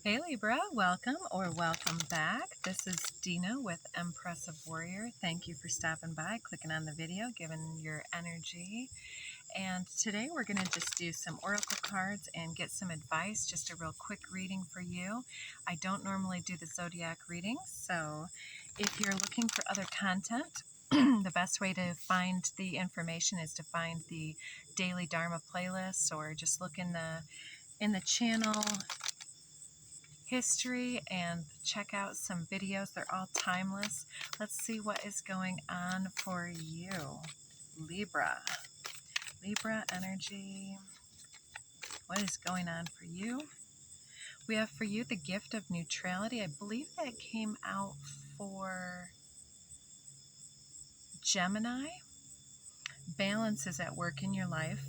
Hey Libra, welcome or welcome back. This is Dina with Empressive Warrior. Thank you for stopping by, clicking on the video, giving your energy. And today we're going to just do some oracle cards and get some advice, just a real quick reading for you. I don't normally do the zodiac readings, so if you're looking for other content, the best way to find the information is to find the daily Dharma playlists, or just look in the channel history and check out some videos. They're all timeless. Let's see what is going on for you, Libra. Libra energy. What is going on for you? We have for you the gift of neutrality. I believe that came out for Gemini. Balance is at work in your life.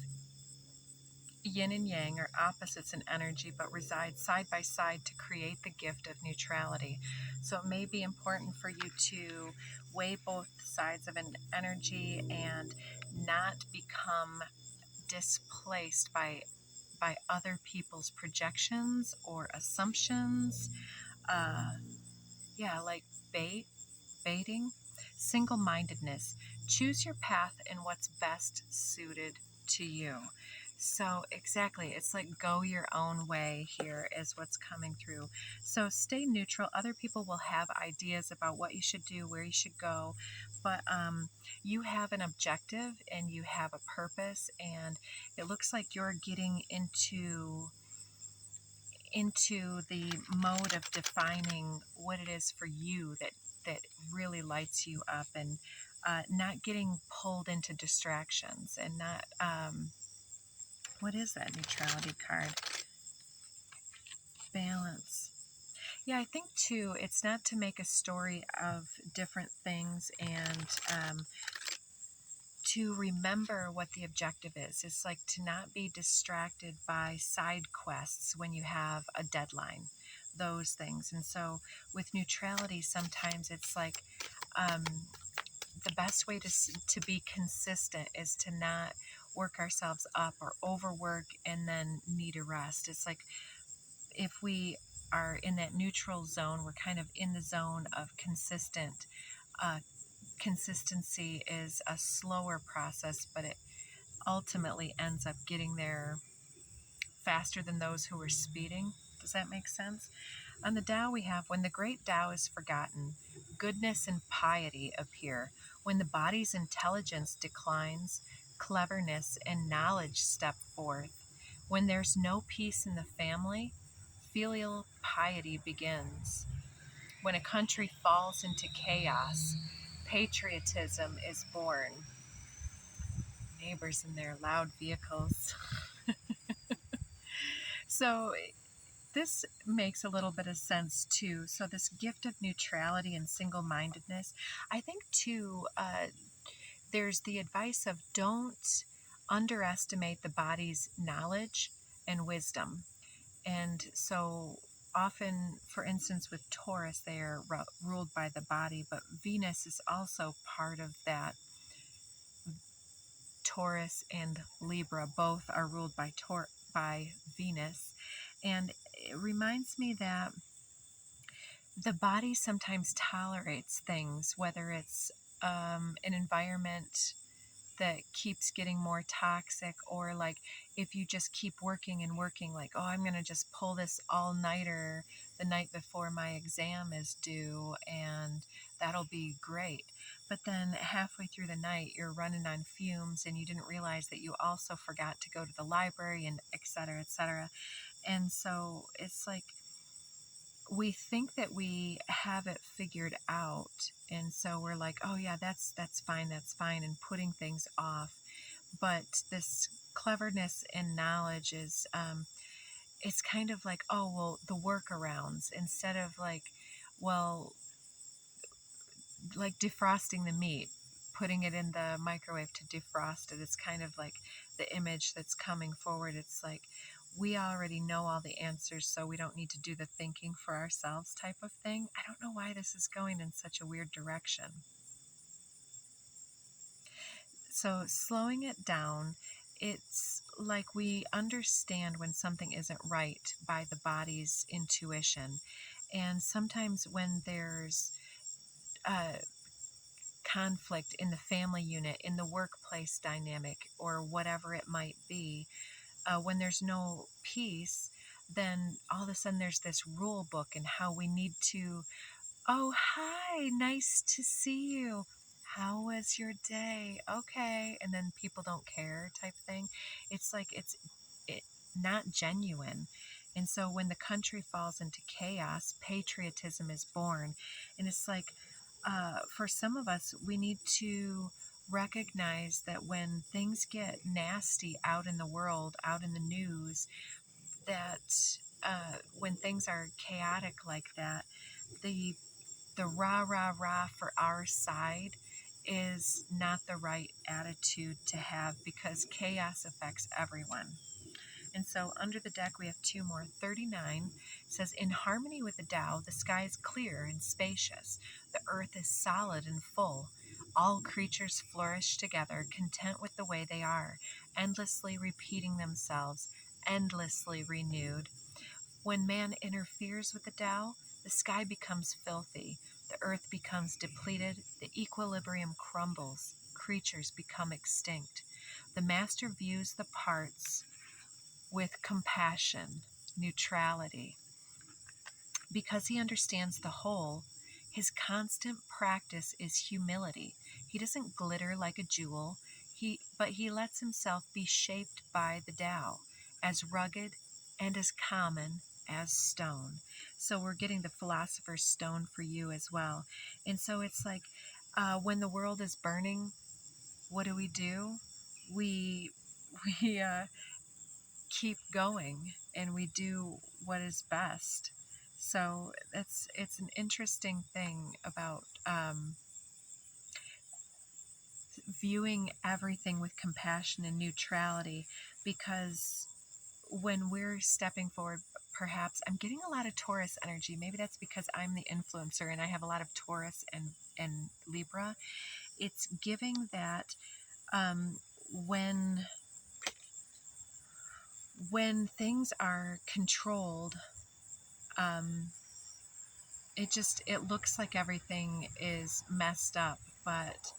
Yin and yang are opposites in energy but reside side by side to create the gift of neutrality. So it may be important for you to weigh both sides of an energy and not become displaced by other people's projections or assumptions. Like baiting. Single-mindedness. Choose your path and what's best suited to you. So exactly, it's like go your own way here is what's coming through. So stay neutral. Other people will have ideas about what you should do, where you should go, but you have an objective and you have a purpose, and it looks like you're getting into the mode of defining what it is for you that really lights you up, and not getting pulled into distractions, and not what is that neutrality card? Balance. Yeah, I think too, it's not to make a story of different things, and to remember what the objective is. It's like to not be distracted by side quests when you have a deadline, those things. And so with neutrality, sometimes it's like the best way to be consistent is to not work ourselves up or overwork and then need a rest. It's like if we are in that neutral zone, we're kind of in the zone of consistent. Consistency is a slower process, but it ultimately ends up getting there faster than those who are speeding. Does that make sense? On the Tao we have, when the great Tao is forgotten, goodness and piety appear. When the body's intelligence declines, cleverness and knowledge step forth. When there's no peace in the family, filial piety begins. When a country falls into chaos, patriotism is born. Neighbors in their loud vehicles. So this makes a little bit of sense too. So this gift of neutrality and single-mindedness, I think too, there's the advice of don't underestimate the body's knowledge and wisdom. And so often, for instance, with Taurus, they are ruled by the body, but Venus is also part of that. Taurus and Libra both are ruled by Venus. And it reminds me that the body sometimes tolerates things, whether it's an environment that keeps getting more toxic, or like if you just keep working and working, like, oh, I'm going to just pull this all-nighter the night before my exam is due and that'll be great. But then halfway through the night, you're running on fumes and you didn't realize that you also forgot to go to the library, and et cetera, et cetera. And so it's like we think that we have it figured out, and so we're like, oh yeah, that's fine, and putting things off. But this cleverness and knowledge is it's kind of like, oh well, the workarounds, instead of like, well, like defrosting the meat, putting it in the microwave to defrost it. It's kind of like the image that's coming forward. It's like we already know all the answers, so we don't need to do the thinking for ourselves type of thing. I don't know why this is going in such a weird direction. So slowing it down, it's like we understand when something isn't right by the body's intuition. And sometimes when there's conflict in the family unit, in the workplace dynamic, or whatever it might be, when there's no peace, then all of a sudden there's this rule book and how we need to, oh, hi, nice to see you. How was your day? Okay. And then people don't care type thing. It's like it, not genuine. And so when the country falls into chaos, patriotism is born. And it's like, for some of us, we need to recognize that when things get nasty out in the world, out in the news, that when things are chaotic like that, the rah rah rah for our side is not the right attitude to have, because chaos affects everyone. And so under the deck we have two more. 39 says, in harmony with the Tao, the sky is clear and spacious. The earth is solid and full. All creatures flourish together, content with the way they are, endlessly repeating themselves, endlessly renewed. When man interferes with the Tao, the sky becomes filthy, the earth becomes depleted, the equilibrium crumbles, creatures become extinct. The master views the parts with compassion, neutrality. Because he understands the whole, his constant practice is humility. He doesn't glitter like a jewel, but he lets himself be shaped by the Tao, as rugged and as common as stone. So we're getting the Philosopher's Stone for you as well. And so it's like, when the world is burning, what do? We keep going, and we do what is best. So it's an interesting thing about viewing everything with compassion and neutrality, because when we're stepping forward, perhaps I'm getting a lot of Taurus energy. Maybe that's because I'm the influencer and I have a lot of Taurus and Libra. It's giving that um, when things are controlled, it looks like everything is messed up. But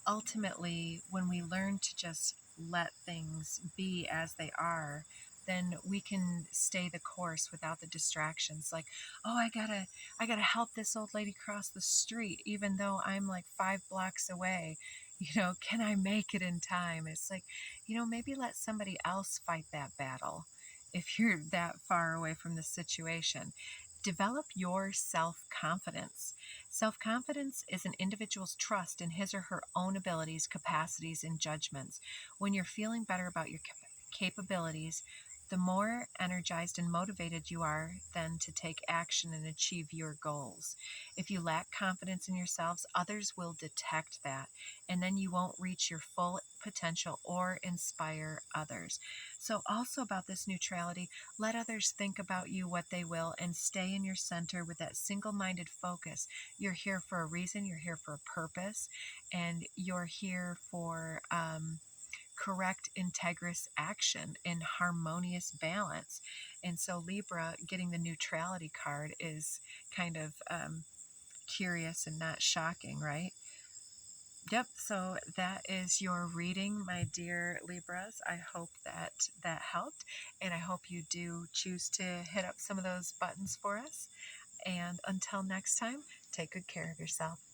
ultimately, when we learn to just let things be as they are, then we can stay the course without the distractions. Like, oh, I gotta help this old lady cross the street, even though I'm like 5 blocks away. Can I make it in time? It's like, maybe let somebody else fight that battle if you're that far away from the situation. Develop your self-confidence. Self-confidence is an individual's trust in his or her own abilities, capacities, and judgments. When you're feeling better about your capabilities, the more energized and motivated you are then to take action and achieve your goals. If you lack confidence in yourselves, others will detect that, and then you won't reach your full potential or inspire others. So also about this neutrality, let others think about you what they will, and stay in your center with that single-minded focus. You're here for a reason, you're here for a purpose, and you're here for correct, integrous action in harmonious balance. And so Libra getting the neutrality card is kind of curious and not shocking, right? Yep, so that is your reading, my dear Libras. I hope that helped, and I hope you do choose to hit up some of those buttons for us. And until next time, take good care of yourself.